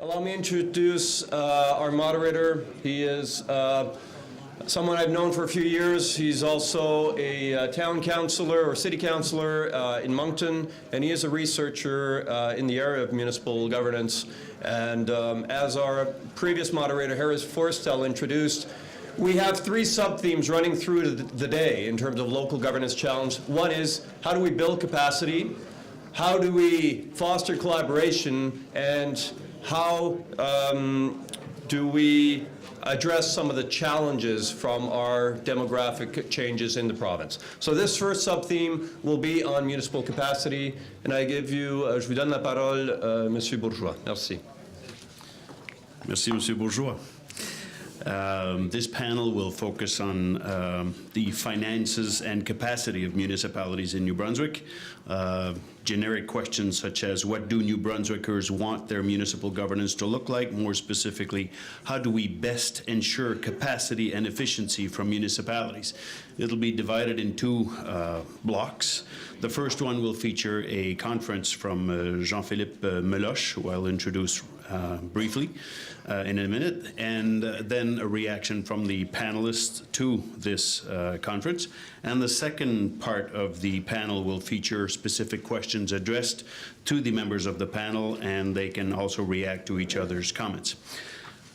Allow me to introduce our moderator. He is someone I've known for a few years. He's also a town councillor or city councillor in Moncton, and he is a researcher in the area of municipal governance. And as our previous moderator, Harris Forrestel, introduced, we have three sub-themes running through the day in terms of local governance challenge. One is, how do we build capacity? How do we foster collaboration? And how do we address some of the challenges from our demographic changes in the province? So this first sub-theme will be on municipal capacity, and I give you, je vous donne la parole, Monsieur Bourgeois. Merci. Merci, Monsieur Bourgeois. This panel will focus on the finances and capacity of municipalities in New Brunswick. Generic questions such as, what do New Brunswickers want their municipal governance to look like? More specifically, how do we best ensure capacity and efficiency from municipalities? It'll be divided in two blocks. The first one will feature a conference from Jean-Phillippe Meloche, who I'll introduce briefly in a minute, and then a reaction from the panelists to this conference. And the second part of the panel will feature specific questions addressed to the members of the panel, and they can also react to each other's comments.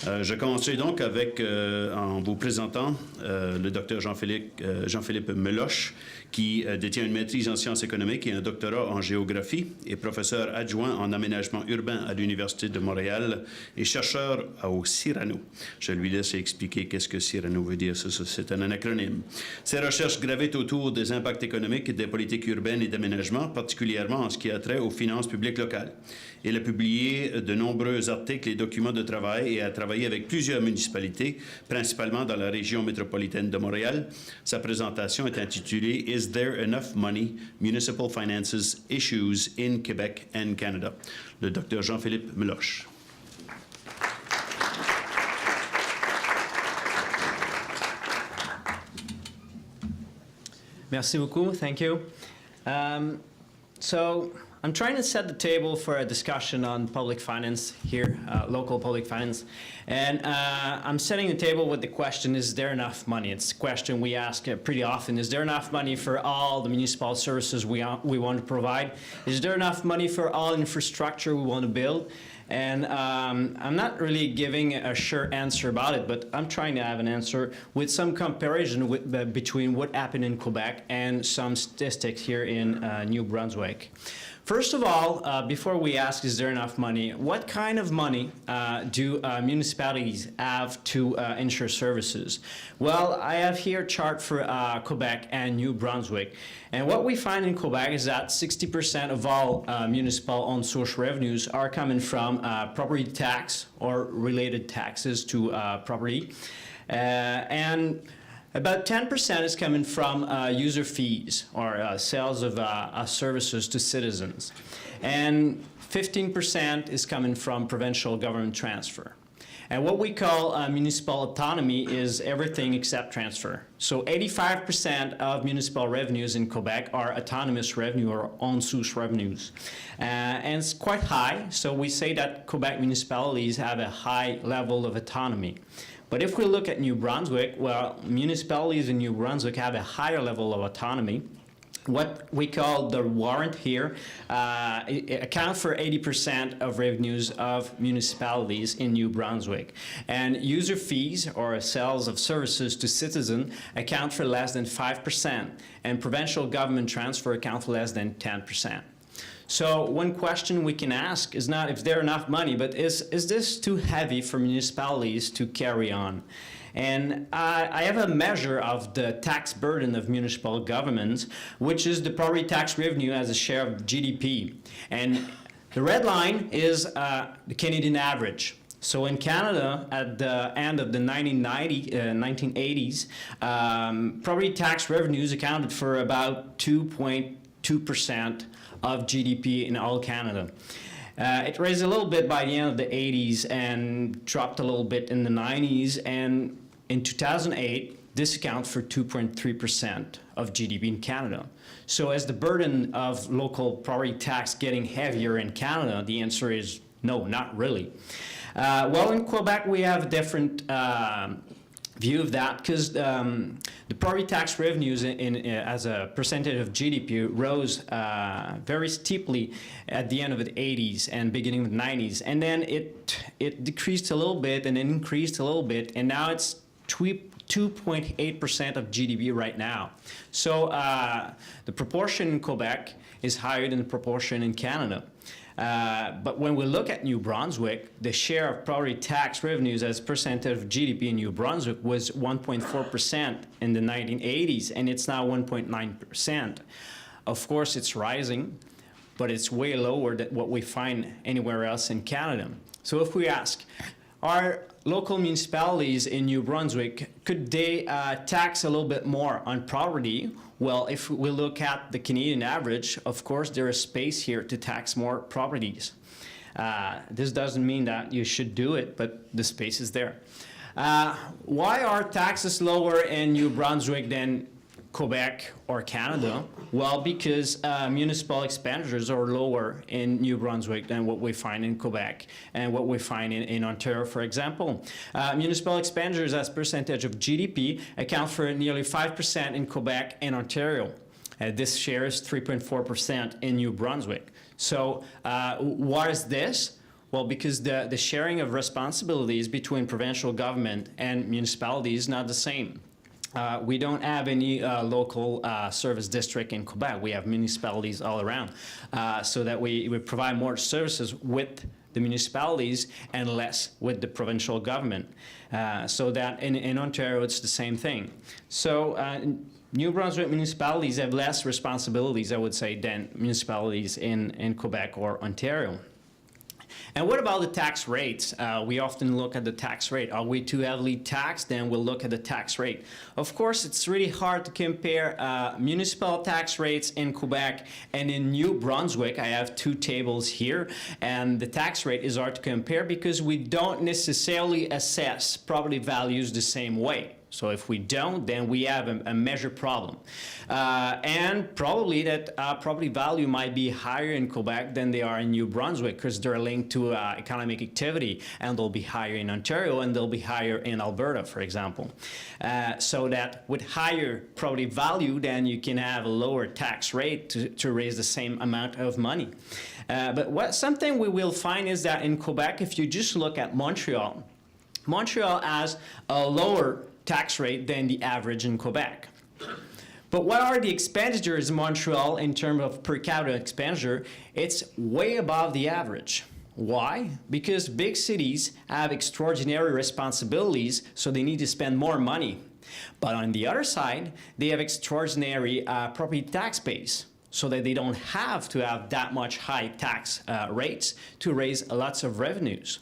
Je commencerai donc avec, en vous présentant le docteur Jean-Phillippe Meloche, qui détient une maîtrise en sciences économiques et un doctorat en géographie, est professeur adjoint en aménagement urbain à l'Université de Montréal et chercheur au Cyrano. Je lui laisse expliquer qu'est-ce que Cyrano veut dire, c'est un acronyme. Ses recherches gravitent autour des impacts économiques des politiques urbaines et d'aménagement, particulièrement en ce qui a trait aux finances publiques locales. Il a publié de nombreux articles et documents de travail et a travaillé avec plusieurs municipalités, principalement dans la région métropolitaine de Montréal. Sa présentation est intitulée « Is there enough money? Municipal Finances Issues in Quebec and Canada ». Le Dr Jean-Phillippe Meloche. Merci beaucoup. Thank you. So I'm trying to set the table for a discussion on public finance here, local public finance. And I'm setting the table with the question, is there enough money? It's a question we ask pretty often. Is there enough money for all the municipal services we want to provide? Is there enough money for all infrastructure we want to build? And I'm not really giving a sure answer about it, but I'm trying to have an answer with some comparison between what happened in Quebec and some statistics here in New Brunswick. First of all, before we ask, is there enough money, what kind of money do municipalities have to ensure services? Well, I have here a chart for Quebec and New Brunswick. And what we find in Quebec is that 60% of all municipal-owned source revenues are coming from property tax or related taxes to property. And about 10% is coming from user fees or sales of services to citizens. And 15% is coming from provincial government transfer. And what we call municipal autonomy is everything except transfer. So 85% of municipal revenues in Quebec are autonomous revenue or own source revenues. And it's quite high, so we say that Quebec municipalities have a high level of autonomy. But if we look at New Brunswick, well, municipalities in New Brunswick have a higher level of autonomy. What we call the warrant here account for 80% of revenues of municipalities in New Brunswick. And user fees or sales of services to citizens account for less than 5%, and provincial government transfer account for less than 10%. So one question we can ask is not if there's enough money, but is this too heavy for municipalities to carry on? And I have a measure of the tax burden of municipal governments, which is the property tax revenue as a share of GDP. And the red line is the Canadian average. So in Canada, at the end of the 1980s, property tax revenues accounted for about 2.2% of GDP in all Canada. It raised a little bit by the end of the 80s and dropped a little bit in the 90s, and in 2008, this accounts for 2.3% of GDP in Canada. So as the burden of local property tax getting heavier in Canada, the answer is No, not really. Well, in Quebec, we have a different view of that because the property tax revenues as a percentage of GDP rose very steeply at the end of the 80s and beginning of the 90s. And then it decreased a little bit and then increased a little bit. And now it's 2.8% of GDP right now. So the proportion in Quebec is higher than the proportion in Canada. But when we look at New Brunswick, the share of property tax revenues as a percentage of GDP in New Brunswick was 1.4% in the 1980s, and it's now 1.9%. Of course, it's rising, but it's way lower than what we find anywhere else in Canada. So if we ask, are local municipalities in New Brunswick, could they tax a little bit more on property? Well, if we look at the Canadian average, of course, there is space here to tax more properties. This doesn't mean that you should do it, but the space is there. Why are taxes lower in New Brunswick than Quebec or Canada? Well, because municipal expenditures are lower in New Brunswick than what we find in Quebec and what we find in Ontario, for example. Municipal expenditures as percentage of GDP account for nearly 5% in Quebec and Ontario. This share is 3.4% in New Brunswick. So why is this? Well, because the sharing of responsibilities between provincial government and municipalities is not the same. We don't have any local service district in Quebec. We have municipalities all around, so that we provide more services with the municipalities and less with the provincial government. So that in Ontario, it's the same thing. So New Brunswick municipalities have less responsibilities, I would say, than municipalities in Quebec or Ontario. And what about the tax rates? We often look at the tax rate. Are we too heavily taxed? Then we'll look at the tax rate. Of course, it's really hard to compare municipal tax rates in Quebec and in New Brunswick. I have two tables here, and the tax rate is hard to compare because we don't necessarily assess property values the same way. So if we don't, then we have a major problem. And probably that property value might be higher in Quebec than they are in New Brunswick because they're linked to economic activity, and they'll be higher in Ontario and they'll be higher in Alberta, for example. So that with higher property value, then you can have a lower tax rate to raise the same amount of money. But something we will find is that in Quebec, if you just look at Montreal, Montreal has a lower tax rate than the average in Quebec. But what are the expenditures in Montreal in terms of per capita expenditure? It's way above the average. Why? Because big cities have extraordinary responsibilities, so they need to spend more money. But on the other side, they have extraordinary property tax base, so that they don't have to have that much high tax rates to raise lots of revenues.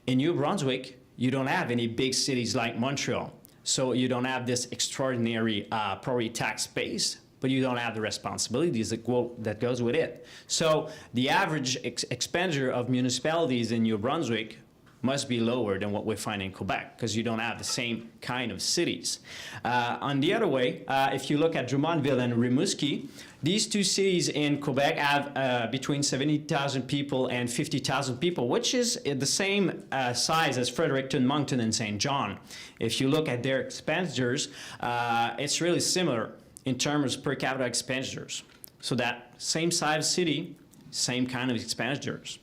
In New Brunswick, you don't have any big cities like Montreal. So you don't have this extraordinary property tax base, but you don't have the responsibilities that goes with it. So the average expenditure of municipalities in New Brunswick must be lower than what we find in Quebec because you don't have the same kind of cities. On the other way, if you look at Drummondville and Rimouski, these two cities in Quebec have between 70,000 people and 50,000 people, which is the same size as Fredericton, Moncton, and St. John. If you look at their expenditures, it's really similar in terms of per capita expenditures. So that same size city, same kind of expenditures.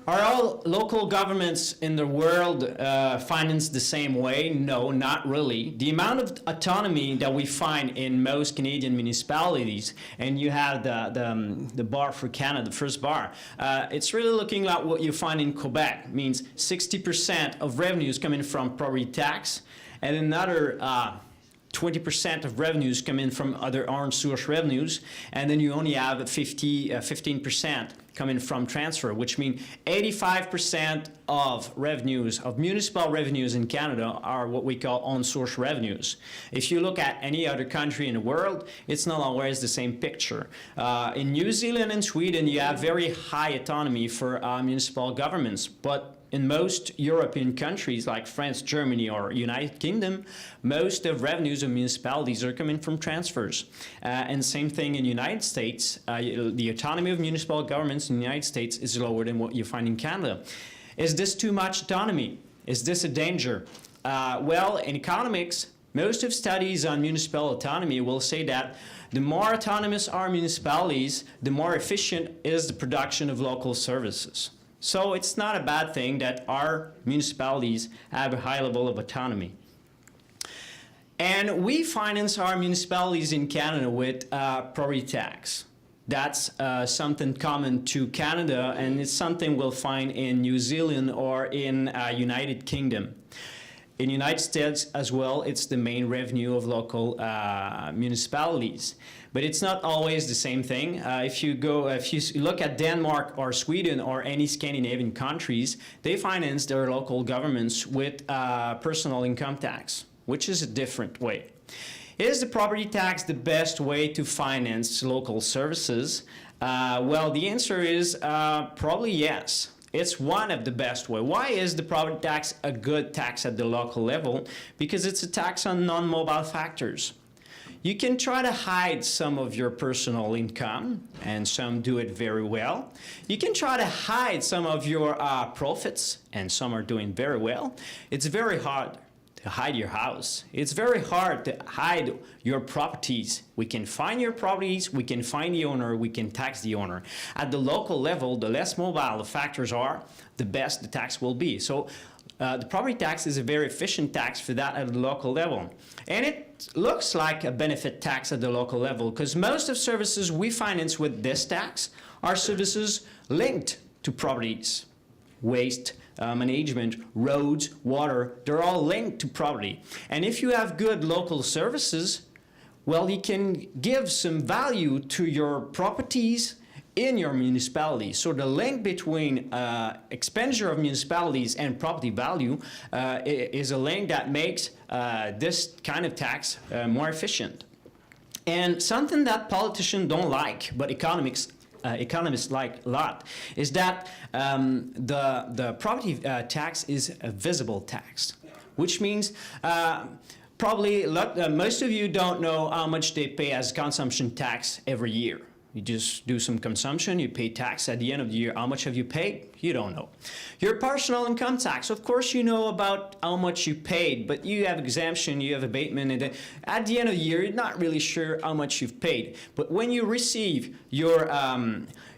Are all local governments in the world financed the same way? No, not really. The amount of autonomy that we find in most Canadian municipalities, and you have the bar for Canada, the first bar, it's really looking like what you find in Quebec. It means 60% of revenues coming from property tax, and another 20% of revenues come in from other earned source revenues, and then you only have 15% coming from transfer, which means 85% of revenues, of municipal revenues in Canada are what we call on-source revenues. If you look at any other country in the world, it's not always the same picture. In New Zealand and Sweden, you have very high autonomy for municipal governments, but in most European countries like France, Germany, or United Kingdom, most of revenues of municipalities are coming from transfers. And same thing in the United States. The autonomy of municipal governments in the United States is lower than what you find in Canada. Is this too much autonomy? Is this a danger? Well, in economics, most of studies on municipal autonomy will say that the more autonomous are municipalities, the more efficient is the production of local services. So it's not a bad thing that our municipalities have a high level of autonomy. And we finance our municipalities in Canada with property tax. That's something common to Canada, and it's something we'll find in New Zealand or in United Kingdom. In the United States as well, it's the main revenue of local municipalities. But it's not always the same thing. If you look at Denmark or Sweden or any Scandinavian countries, they finance their local governments with personal income tax, which is a different way. Is the property tax the best way to finance local services? Well, the answer is probably yes. It's one of the best ways. Why is the property tax a good tax at the local level? Because it's a tax on non-mobile factors. You can try to hide some of your personal income, and some do it very well. You can try to hide some of your profits, and some are doing very well. It's very hard to hide your house. It's very hard to hide your properties. We can find your properties, we can find the owner, we can tax the owner. At the local level, the less mobile the factors are, the best the tax will be. So the property tax is a very efficient tax for that at the local level. And it looks like a benefit tax at the local level because most of services we finance with this tax are services linked to properties. Waste management, roads, water, they're all linked to property. And if you have good local services, well, you can give some value to your properties in your municipality. So the link between expenditure of municipalities and property value is a link that makes this kind of tax more efficient. And something that politicians don't like, but economists like a lot, is that the property tax is a visible tax, which means probably most of you don't know how much they pay as consumption tax every year. You just do some consumption, you pay tax. At the end of the year, how much have you paid? You don't know. Your personal income tax, of course you know about how much you paid, but you have exemption, you have abatement, and at the end of the year, you're not really sure how much you've paid. But when you receive your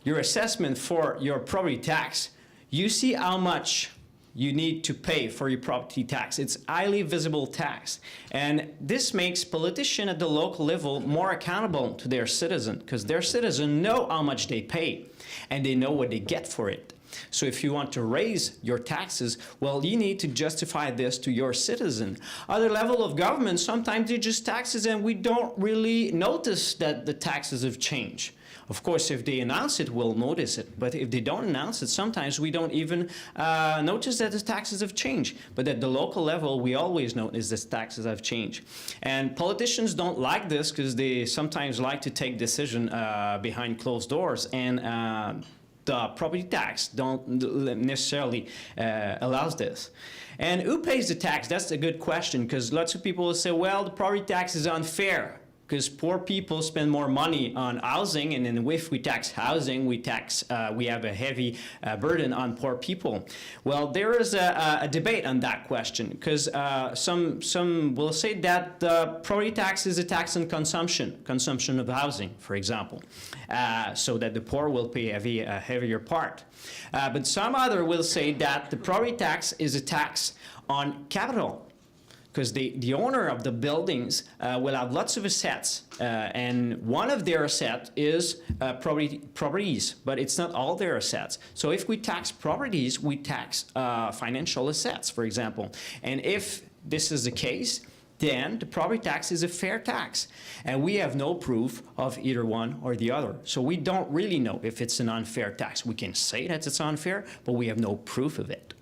assessment for your property tax, you see how much you need to pay for your property tax. It's highly visible tax. And this makes politicians at the local level more accountable to their citizens because their citizens know how much they pay and they know what they get for it. So if you want to raise your taxes, well, you need to justify this to your citizen. Other level of government, sometimes they just taxes and we don't really notice that the taxes have changed. Of course, if they announce it, we'll notice it. But if they don't announce it, sometimes we don't even notice that the taxes have changed. But at the local level, we always notice that taxes have changed. And politicians don't like this because they sometimes like to take decisions behind closed doors. And the property tax don't necessarily allows this. And who pays the tax? That's a good question because lots of people will say, well, the property tax is unfair. Because poor people spend more money on housing, and then if we tax housing, we have a heavy burden on poor people. Well, there is a debate on that question, because some will say that the property tax is a tax on consumption of housing, for example, so that the poor will pay a heavier part. But some other will say that the property tax is a tax on capital, because the owner of the buildings will have lots of assets, and one of their assets is properties, but it's not all their assets. So if we tax properties, we tax financial assets, for example. And if this is the case, then the property tax is a fair tax. And we have no proof of either one or the other. So we don't really know if it's an unfair tax. We can say that it's unfair, but we have no proof of it.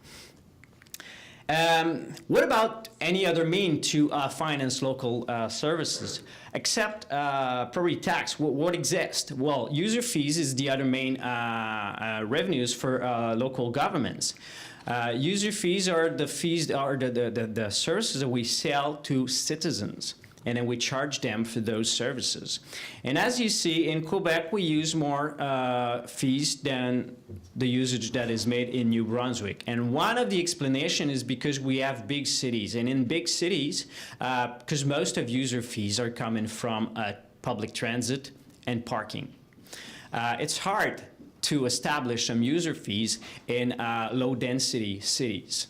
What about any other mean to finance local services? Except property tax, what exists? Well, user fees is the other main revenues for local governments. User fees are the fees, are the services that we sell to citizens, and then we charge them for those services. And as you see, in Quebec, we use more fees than the usage that is made in New Brunswick. And one of the explanation is because we have big cities. And in big cities, because most of user fees are coming from public transit and parking. It's hard to establish some user fees in low-density cities,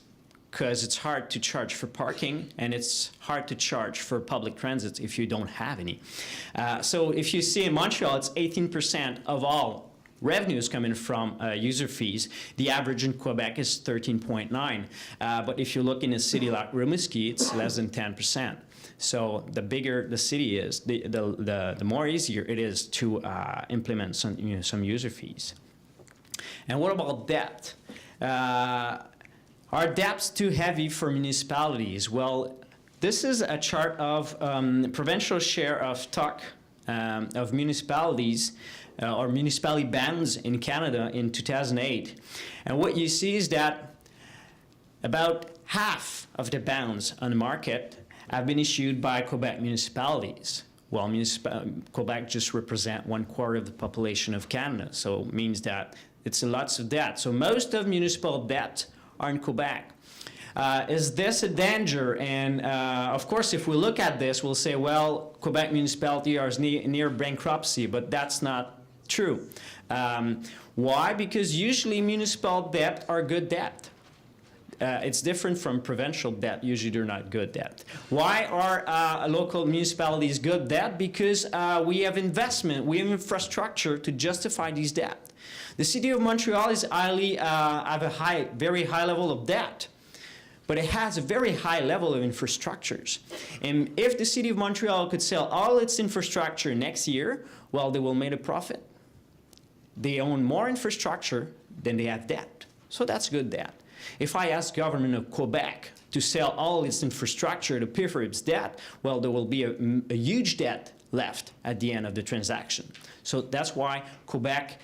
because it's hard to charge for parking and it's hard to charge for public transit if you don't have any. So if you see in Montreal, it's 18% of all revenues coming from user fees. The average in Quebec is 13.9. But if you look in a city like Rimouski, it's less than 10%. So the bigger the city is, the more easier it is to implement some user fees. And what about debt? Are debts too heavy for municipalities? Well, this is a chart of provincial share of stock of municipalities or municipality bonds in Canada in 2008. And what you see is that about half of the bonds on the market have been issued by Quebec municipalities. Well, Quebec just represents 1/4 of the population of Canada, so it means that it's lots of debt. So most of municipal debt are in Quebec. Is this a danger? And of course, if we look at this, we'll say, well, Quebec municipality are near bankruptcy, but that's not true. Why? Because usually municipal debt are good debt. It's different from provincial debt. Usually they're not good debt. Why are local municipalities good debt? Because we have investment, we have infrastructure to justify these debt. The city of Montreal is have a very high level of debt, but it has a very high level of infrastructures. And if the city of Montreal could sell all its infrastructure next year, well, they will make a profit. They own more infrastructure than they have debt. So that's good debt. If I ask government of Quebec to sell all its infrastructure to pay for its debt, well, there will be a huge debt left at the end of the transaction. So that's why Quebec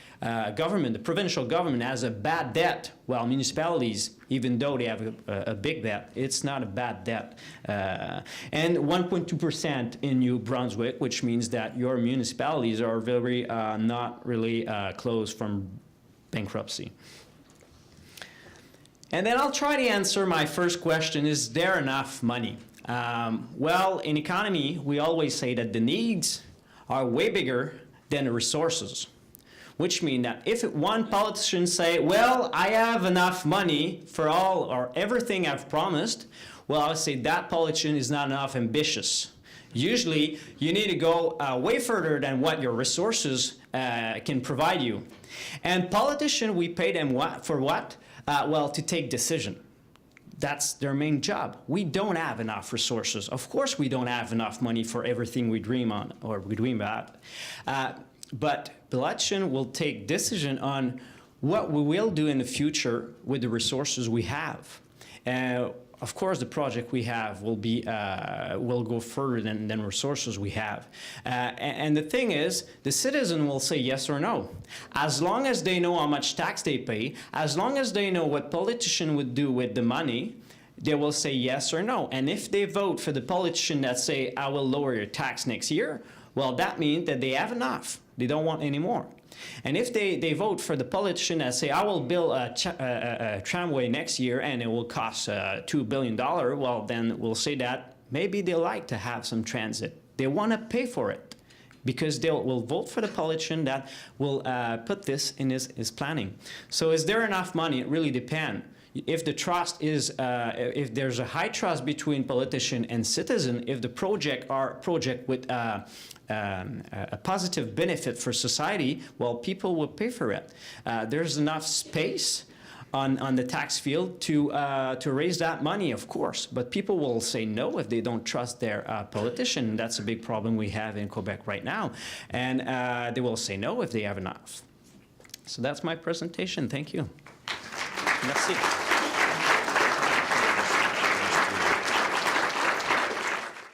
government, the provincial government, has a bad debt, while municipalities, even though they have a big debt, it's not a bad debt. And 1.2% in New Brunswick, which means that your municipalities are very not really close from bankruptcy. And then I'll try to answer my first question, is there enough money? Well, in economy, we always say that the needs are way bigger than the resources, which means that if one politician say, well, I have enough money for all or everything I've promised, well, I would say that politician is not enough ambitious. Usually, you need to go way further than what your resources can provide you. And politicians, we pay them for what? Well, to take decision. That's their main job. We don't have enough resources. Of course, we don't have enough money for everything we dream on or we dream about. But politicians will take decision on what we will do in the future with the resources we have. Of course, the project we have will go further than resources we have. And the thing is, the citizen will say yes or no. As long as they know how much tax they pay, as long as they know what politician would do with the money, they will say yes or no. And if they vote for the politician that say, I will lower your tax next year, well, that means that they have enough. They don't want any more. And if they vote for the politician that say, I will build a tramway next year and it will cost $2 billion, well, then we'll say that maybe they like to have some transit. They want to pay for it because they will vote for the politician that will put this in his planning. So is there enough money? It really depends. If the trust is, if there's a high trust between politician and citizen, if the project with a positive benefit for society, well, people will pay for it. There's enough space on the tax field to raise that money, of course, but people will say no if they don't trust their politician. That's a big problem we have in Quebec right now, and they will say no if they have enough. So that's my presentation. Thank you. Merci.